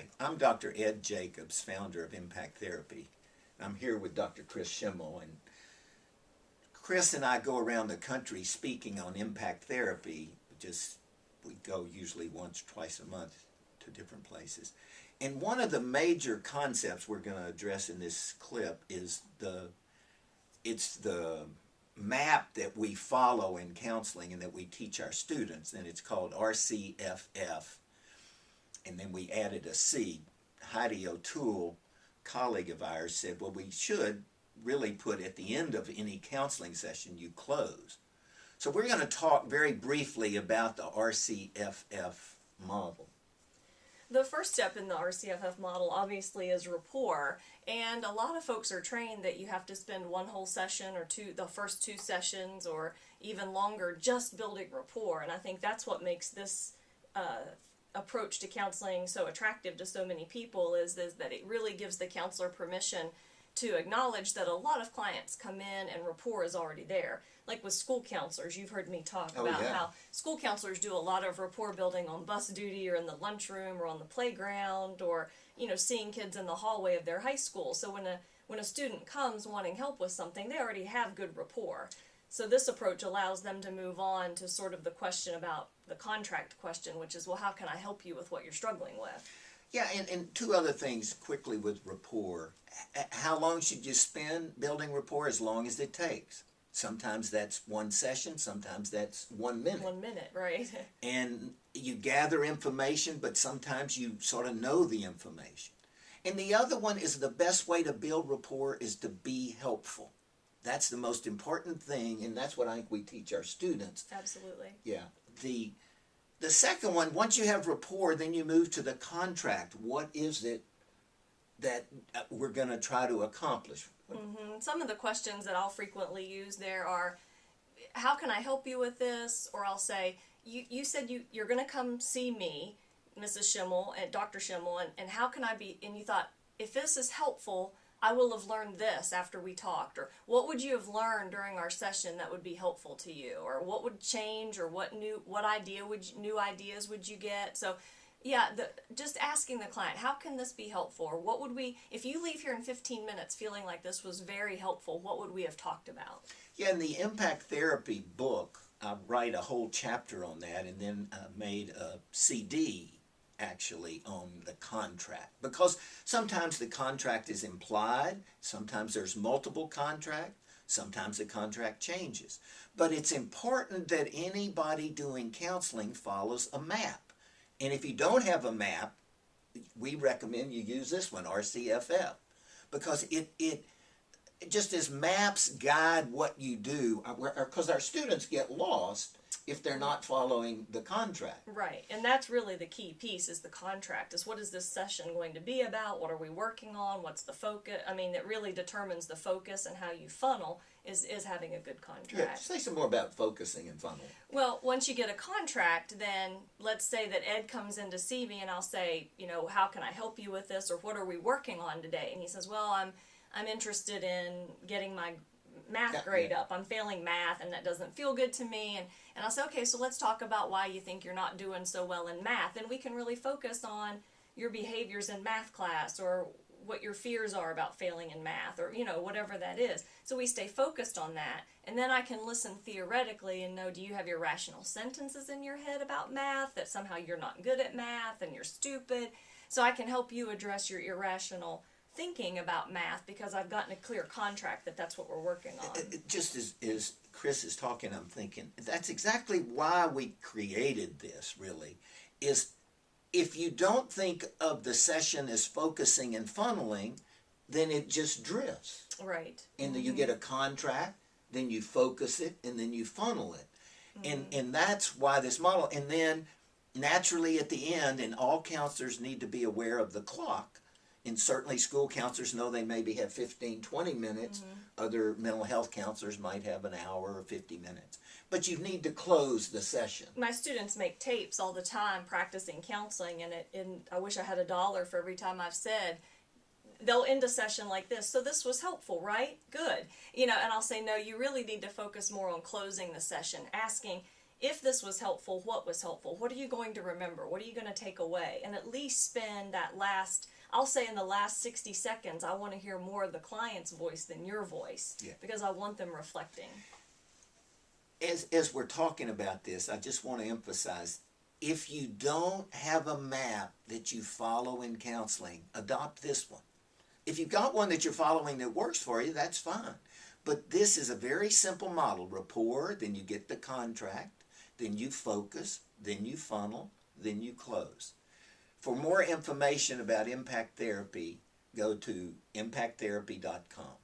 Hi, I'm Dr. Ed Jacobs, founder of Impact Therapy. I'm here with Dr. Chris Schimmel, and Chris and I go around the country speaking on impact therapy. We go usually once or twice a month to different places. And one of the major concepts we're going to address in this clip is it's the map that we follow in counseling and that we teach our students, and it's called RCFF. And then we added a C. Heidi O'Toole, colleague of ours, said, well, we should really put at the end of any counseling session, you close. So we're going to talk very briefly about the RCFF model. The first step in the RCFF model obviously is rapport, and a lot of folks are trained that you have to spend one whole session or the first two sessions or even longer just building rapport, and I think that's what makes this approach to counseling so attractive to so many people is that it really gives the counselor permission to acknowledge that a lot of clients come in and rapport is already there. Like with school counselors, you've heard me talk about how school counselors do a lot of rapport building on bus duty or in the lunchroom or on the playground or, seeing kids in the hallway of their high school. So when a student comes wanting help with something, they already have good rapport. So this approach allows them to move on to sort of the question about the contract question, which is, well, how can I help you with what you're struggling with? Yeah, and two other things quickly with rapport. How long should you spend building rapport? As long as it takes. Sometimes that's one session, sometimes that's 1 minute. 1 minute, right. And you gather information, but sometimes you sort of know the information. And the other one is the best way to build rapport is to be helpful. That's the most important thing, and that's what I think we teach our students. Absolutely. Yeah. The second one, once you have rapport, then you move to the contract. What is it that we're going to try to accomplish? Some of the questions that I'll frequently use there are, how can I help you with this? Or I'll say, you said you're going to come see me, Mrs. Schimmel, and Dr. Schimmel, and how can I be, and you thought, if this is helpful, I will have learned this after we talked, or what would you have learned during our session that would be helpful to you, or what would change, or new ideas would you get? So yeah, just asking the client, how can this be helpful, or what would we, if you leave here in 15 minutes feeling like this was very helpful, what would we have talked about? Yeah, in the Impact Therapy book, I write a whole chapter on that, and then made a CD actually on the contract, because sometimes the contract is implied, sometimes there's multiple contracts, sometimes the contract changes. But it's important that anybody doing counseling follows a map. And if you don't have a map, we recommend you use this one, RCFF, because it just as maps guide what you do, because our students get lost if they're not following the contract. Right, and that's really the key piece, is the contract, is what is this session going to be about, what are we working on, what's the focus. I mean, it really determines the focus, and how you funnel is having a good contract. Yeah, say some more about focusing and funneling. Well, once you get a contract, then let's say that Ed comes in to see me, and I'll say, how can I help you with this, or what are we working on today? And he says, well, I'm interested in getting my math grade up. I'm failing math, and that doesn't feel good to me. And I'll say, okay, so let's talk about why you think you're not doing so well in math. And we can really focus on your behaviors in math class, or what your fears are about failing in math, or, whatever that is. So we stay focused on that. And then I can listen theoretically and know, do you have your rational sentences in your head about math, that somehow you're not good at math and you're stupid? So I can help you address your irrational thinking about math, because I've gotten a clear contract that that's what we're working on. Just as Chris is talking, I'm thinking, that's exactly why we created this, really, is if you don't think of the session as focusing and funneling, then it just drifts. Right. And then you get a contract, then you focus it, and then you funnel it. And that's why this model, and then naturally at the end, and all counselors need to be aware of the clock, and certainly school counselors know they maybe have 15, 20 minutes. Other mental health counselors might have an hour or 50 minutes. But you need to close the session. My students make tapes all the time practicing counseling, and I wish I had $1 for every time I've said, they'll end a session like this, so this was helpful, right? Good. And I'll say, no, you really need to focus more on closing the session, asking, if this was helpful, what was helpful? What are you going to remember? What are you going to take away? And at least spend that last, I'll say in the last 60 seconds, I want to hear more of the client's voice than your voice, Yeah. because I want them reflecting. As we're talking about this, I just want to emphasize, if you don't have a map that you follow in counseling, adopt this one. If you've got one that you're following that works for you, that's fine. But this is a very simple model. Rapport, then you get the contract, then you focus, then you funnel, then you close. For more information about impact therapy, go to impacttherapy.com.